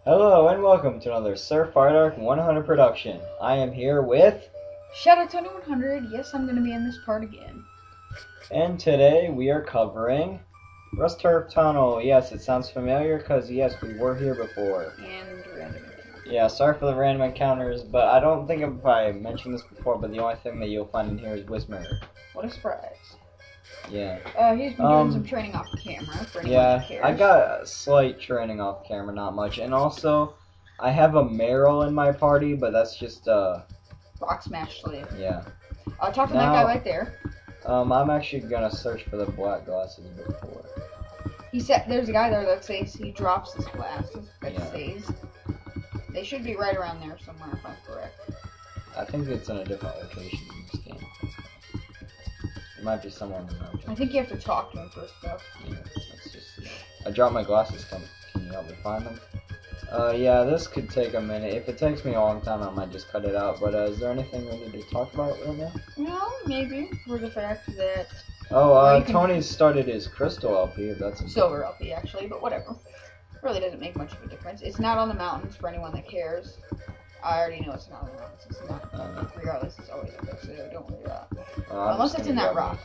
Hello and welcome to another Surf Fire Dark 100 production. I am here with, Shadow Tony 100. Yes, I'm gonna be in this part again. and today we are covering Rust Turf Tunnel. Yes, it sounds familiar because yes, we were here before. And random encounter. Yeah, sorry for the random encounters, but I don't think if I mentioned this before, but the only thing that you'll find in here is Wismer. What a surprise. Yeah. He's been doing some training off camera for anyone Yeah, that cares. I got a slight training off camera, not much, and also I have a Meryl in my party, but that's just Rock Smash Slave. yeah. Talk to that guy right there. I'm actually gonna search for the black glasses before. He said there's a guy there that says he drops his glasses. That Yeah. says they should be right around there somewhere if I'm correct. I think it's in a different location in this game. It might be somewhere in the mountain. I think you have to talk to him first though. Yeah, let's just see. I dropped my glasses. Can you help me find them? Yeah, this could take a minute. If it takes me a long time, I might just cut it out. But is there anything we need to talk about right now? No, maybe for the fact that Oh, Well, you can- Tony's started his crystal LP. If that's Silver LP actually, but whatever. Really doesn't make much of a difference. It's not on the mountains for anyone that cares. I already know it's not on the mountains. It's not. Regardless, it's always up there, so don't worry about it. Unless it's in that rock.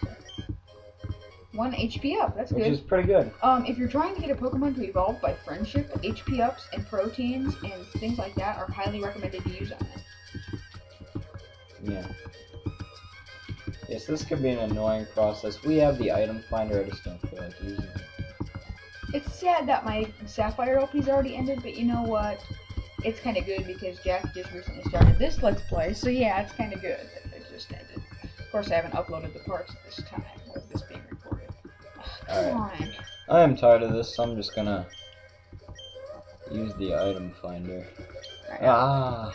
1 HP up, that's Which good. is pretty good. If you're trying to get a Pokemon to evolve by friendship, HP ups and proteins and things like that are highly recommended to use on it. Yeah. Yes, this could be an annoying process. We have the item finder. I just don't feel like using it. It's sad that my Sapphire LP's already ended, but you know what? It's kind of good because Jack just recently started this Let's Play, so yeah, it's kind of good that it just ended. Of course, I haven't uploaded the parts at this time with this being recorded. Ugh, come on. I am tired of this, so I'm just gonna use the item finder. Alright. Ah.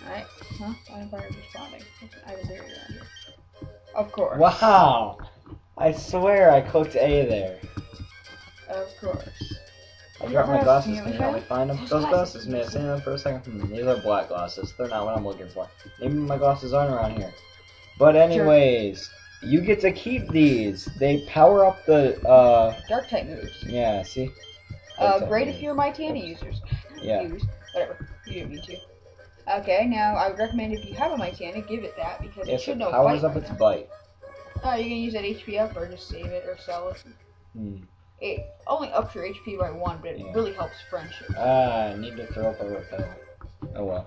Alright. Huh? Item finder responding. There's an item barrier around here. Of course. Wow. I swear I clicked A there. Of course. I dropped my glasses. Can you help me Those find them? Those glasses, man. Seeing them for a second. These are black glasses. They're not what I'm looking for. Maybe my glasses aren't around here. But anyways, you get to keep these. They power up the Dark type moves. Yeah. See. Dark type Great moves. if you're Mightyena users. Yeah. Whatever. You didn't mean to. Okay, now I would recommend if you have a Mightyena, give it that because it Yes, should it know powers fight up right its now. bite. You can use that HP up or just save it or sell it. It only ups your HP by 1, but it Yeah. really helps friendship. I need to throw up a repel. Oh well.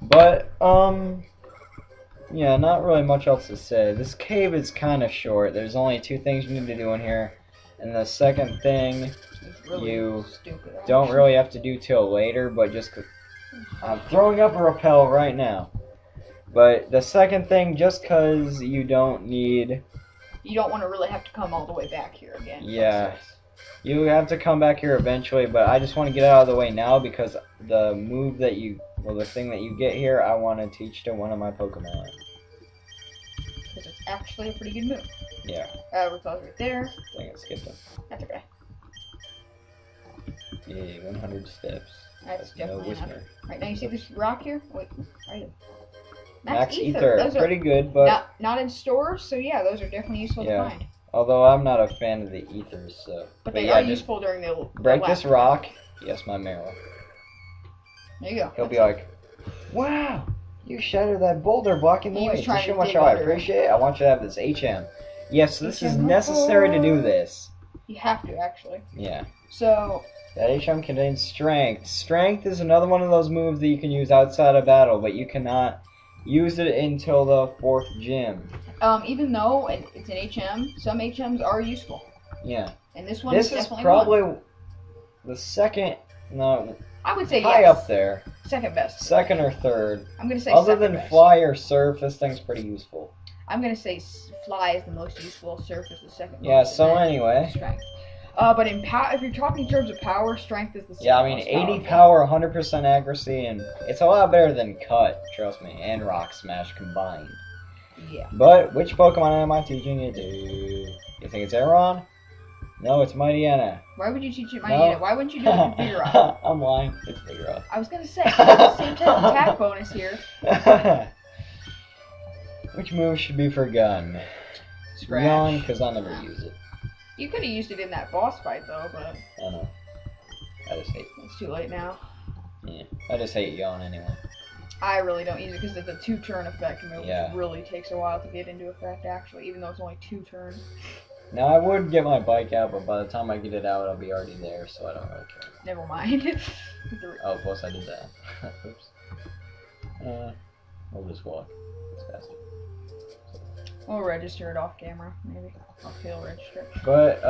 But, yeah, not really much else to say. This cave is kind of short. There's only 2 things you need to do in here. And the second thing It's really you stupid. don't really have to do till later, but just 'cause I'm throwing up a repel right now. But the second thing, just 'cause you don't need... You don't want to really have to come all the way back here again. Yeah. You have to come back here eventually, but I just want to get it out of the way now because the move that you, well, the thing that you get here, I want to teach to one of my Pokemon. Because it's actually a pretty good move. Yeah. Repel's right there. Dang it, skipped him. That's okay. Yay, 100 steps. That's No definitely enough. Whisper. Right, now you see this rock here? Wait, right. Max Ether, Those are pretty good, but not in stores, so yeah, those are definitely useful Yeah. to find. although I'm not a fan of the ethers, so. But they yeah, are just useful during the break lap. this rock. Yes, my Meryl. There you go. He'll be like, wow, you shattered that boulder blocking the He was way. To trying show to much dig how I under it. appreciate it, I want you to have this HM. Yes, this is HM necessary to do this. You have to, actually. Yeah. So, That HM contains strength. Strength is another one of those moves that you can use outside of battle, but you cannot use it until the 4th gym. even though it's an HM, some HMs are useful. Yeah. And this one This is is definitely probably one. the second, no, I would say high yes. up there. Second best. Second or third. I'm going to say Other second than best. fly or surf, this thing's pretty useful. I'm going to say fly is the most useful, surf is the second Yeah, most. so and then anyway. strength. But if you're talking in terms of power, strength is the second Yeah, I mean, most 80 powerful. power, 100% accuracy, and it's a lot better than Cut, trust me, and Rock Smash combined. Yeah. But, which Pokemon am I teaching it to? You think it's Aeron? No, it's Mightyena. Why would you teach it No. Mightyena? Why wouldn't you do it with Vigoroth? I'm lying. It's Vigoroth. I was gonna say, it's the same type of attack bonus here. Which move should be for Gun? Scratch. Yawn, because I'll never use it. You could have used it in that boss fight though, but I know. I just hate. it's too late now. Yeah. I just hate Yawn anyway. I really don't use it because of the 2-turn effect, and it Yeah. really takes a while to get into effect, actually, even though it's only 2 turns. Now I would get my bike out, but by the time I get it out, I'll be already there, so I don't really care. Never mind. Oh, plus I did that. Oops. We'll just walk. It's faster. We'll register it off camera, maybe. I'll feel register. But,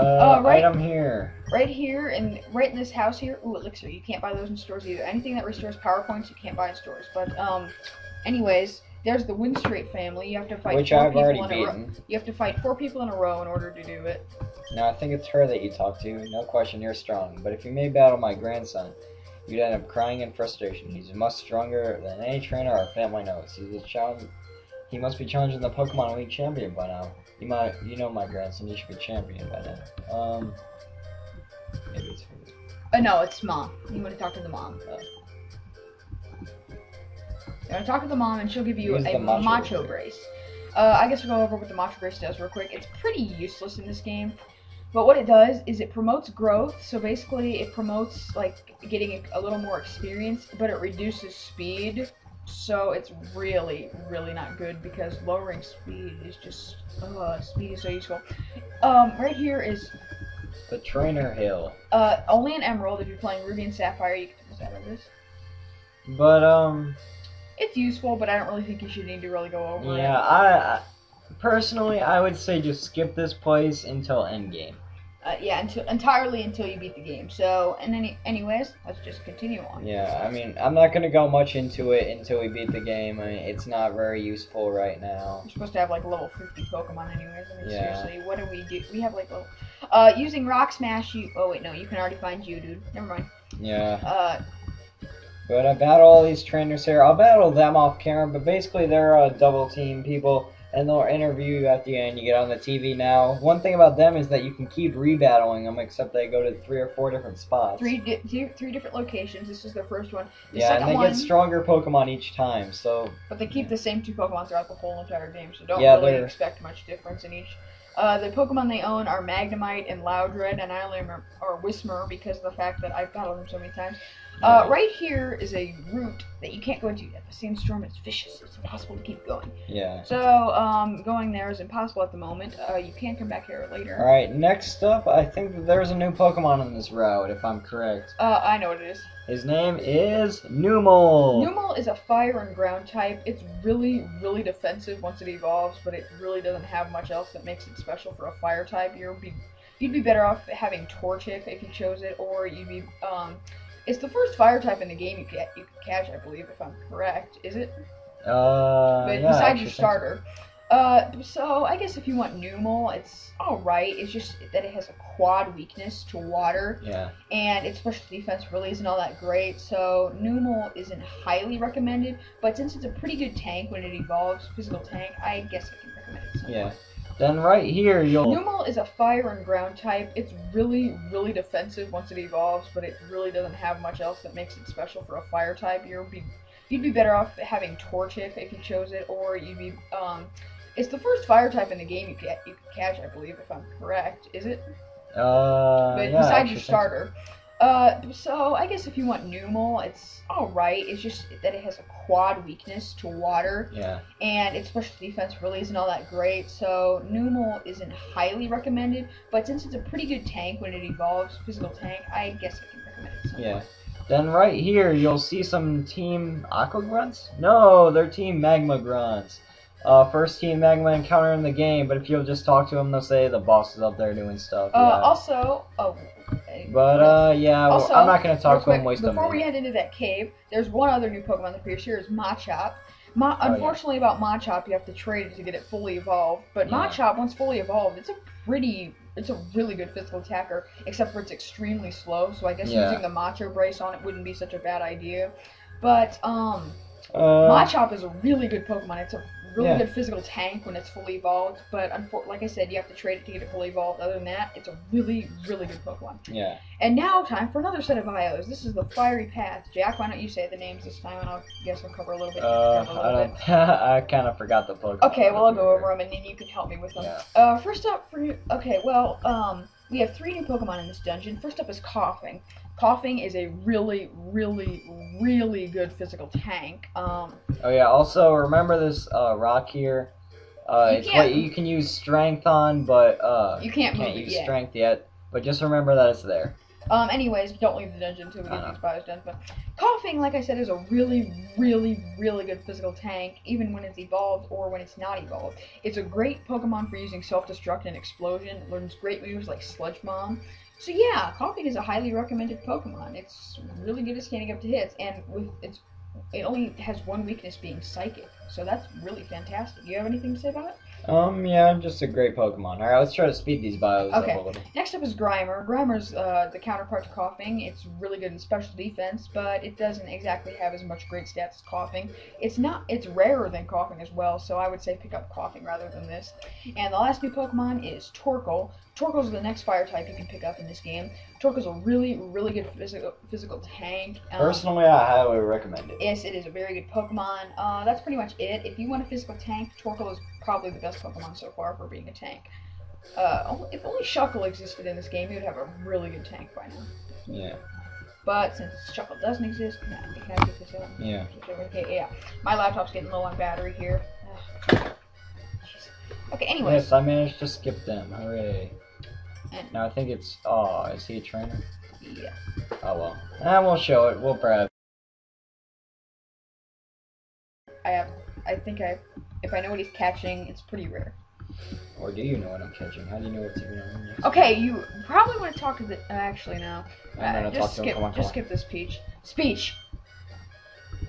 right- item here. Right here, and right in this house here, ooh, elixir. You can't buy those in stores either. Anything that restores power points, you can't buy in stores. But, anyways, there's the Windstreet family. You have to fight Which 4 I've people already in a row. beaten. You have to fight 4 people in a row in order to do it. Now, I think it's her that you talk to. No question, you're strong. But if you may battle my grandson, you'd end up crying in frustration. He's much stronger than any trainer our family knows. He must be challenging the Pokemon League champion by now. You know my grandson. He should be champion by now. Maybe it's her. No, it's mom. You want to talk to the mom. You want to talk to the mom, and she'll give you Use a the Macho Brace. I guess we'll go over what the Macho Brace does real quick. It's pretty useless in this game, but what it does is it promotes growth. So basically, it promotes like getting a little more experience, but it reduces speed. So it's really, really not good because lowering speed is just speed is so useful. Right here is The Trainer Hill. only an Emerald. If you're playing Ruby and Sapphire, you can use that of this. But, It's useful, but I don't really think you should need to really go over it. yeah, I personally, I would say just skip this place until endgame. Yeah, entirely until you beat the game. So, and anyways, let's just continue on. Yeah, I mean, I'm not gonna go much into it until we beat the game. I mean, it's not very useful right now. You're supposed to have like level 50 Pokemon anyways. I mean, Yeah. seriously, what do we do? We have like level... using Rock Smash, oh wait, no, you can already find Geodude. Never mind. Yeah. But I battle all these trainers here. I'll battle them off camera, but basically they're double team people, and they'll interview you at the end. You get on the TV now. One thing about them is that you can keep rebattling them, except they go to 3 or 4 different spots. Three different locations. This is their first one. The Yeah, and second they one, get stronger Pokemon each time, so... but they keep the same 2 Pokemon throughout the whole entire game, so don't Yeah, really they're- expect much difference in each. The Pokemon they own are Magnemite and Loudred, and I only remember, or Whismur, because of the fact that I've battled them so many times. Right here is a route that you can't go into yet. The Sandstorm is vicious. It's impossible to keep going. Yeah. So, going there is impossible at the moment. You can come back here later. Alright, next up, I think that there's a new Pokemon on this route, if I'm correct. I know what it is. His name is Numel. Numel is a fire and ground type. It's really, really defensive once it evolves, but it really doesn't have much else that makes it special for a fire type. You'd be better off having Torchic if you chose it, or you'd be, it's the first fire type in the game you can catch, I believe, if I'm correct. Is it? But Yeah, besides your starter. So I guess if you want Numel, it's alright. It's just that it has a quad weakness to water. Yeah. And its special defense really isn't all that great. So Numel isn't highly recommended. But since it's a pretty good tank when it evolves, physical tank, I guess I can recommend it somewhat. Yeah. Then right here, Numel is a fire and ground type. It's really, really defensive once it evolves, but it really doesn't have much else that makes it special for a fire type. You'd be better off having Torchic if you chose it, or you'd be, it's the first fire type in the game you can catch, I believe, if I'm correct. Is it? But yeah, besides your starter. So I guess if you want Numel, it's alright. It's just that it has a quad weakness to water. Yeah. And its special defense really isn't all that great. So Numel isn't highly recommended. But since it's a pretty good tank when it evolves, physical tank, I guess I can recommend it somewhat. Yeah. Then right here, you'll see some Team Aqua Grunts? No, they're Team Magma Grunts. First Team Magma encounter in the game, but if you'll just talk to them, they'll say the boss is up there doing stuff. Yeah. Also, yeah, also, I'm not going to talk to real him, quick, waste a before we minute. head into that cave, there's one other new Pokemon that appears here, is Machop. Unfortunately about Machop, you have to trade it to get it fully evolved. But Yeah. Machop, once fully evolved, it's a really good physical attacker, except for it's extremely slow, so I guess Yeah. using the Macho Brace on it wouldn't be such a bad idea. But, Machop is a really good Pokemon. It's a really Yeah. good physical tank when it's fully evolved, but like I said, you have to trade it to get it fully evolved. Other than that, it's a really, really good Pokemon. Yeah. And now, time for another set of IOs. This is the Fiery Path. Jack, why don't you say the names this time, and I'll cover a little bit. I kind of forgot the Pokemon. Okay, well, I'll go over them, and then you can help me with them. Yeah. First up, okay, well, we have 3 new Pokemon in this dungeon. First up is Coughing. Coughing is a really, really, really good physical tank. Oh yeah. Also, remember this rock here. It's what you can use strength on, but you can't use strength yet. But just remember that it's there. Anyways, don't leave the dungeon until we get these bios done. But Coughing, like I said, is a really, really, really good physical tank, even when it's evolved or when it's not evolved. It's a great Pokemon for using Self-Destruct and Explosion. It learns great moves like Sludge Bomb. So yeah, Coughing is a highly recommended Pokemon. It's really good at standing up to hits, and it only has one weakness, being Psychic. So that's really fantastic. Do you have anything to say about it? Yeah, just a great Pokemon. Alright, let's try to speed these bios up a little. Next up is Grimer. Grimer's the counterpart to Coughing. It's really good in special defense, but it doesn't exactly have as much great stats as Coughing. It's rarer than Coughing as well, so I would say pick up Coughing rather than this. And the last new Pokemon is Torkoal. Torkoal's the next fire type you can pick up in this game. Torkoal's a really, really good physical tank. Personally, I highly recommend it. Yes, it is a very good Pokemon. That's pretty much it. If you want a physical tank, Torkoal is probably the best Pokemon so far for being a tank. If only Shuckle existed in this game, you would have a really good tank by now. Yeah. But since Shuckle doesn't exist, can I get this out? Yeah. Okay, yeah. My laptop's getting low on battery here. Okay, anyways. Yes, I managed to skip them. Hooray. And now I think it's... Oh, is he a trainer? Yeah. Oh, well. We'll show it. We'll brag. If I know what he's catching, it's pretty rare. Or do you know what I'm catching? How do you know what's even on this? Okay, you probably want to talk to the... actually, no. Just skip this speech.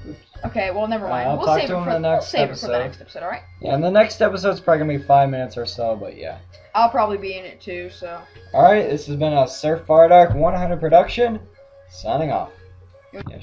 Oops. Okay, well, never mind. I'll talk to him in the next episode. It for the next episode, alright? Yeah, and the next episode's probably going to be 5 minutes or so, but yeah. I'll probably be in it too, so... Alright, this has been a Surf Fire Dark 100 production. Signing off. Yeah,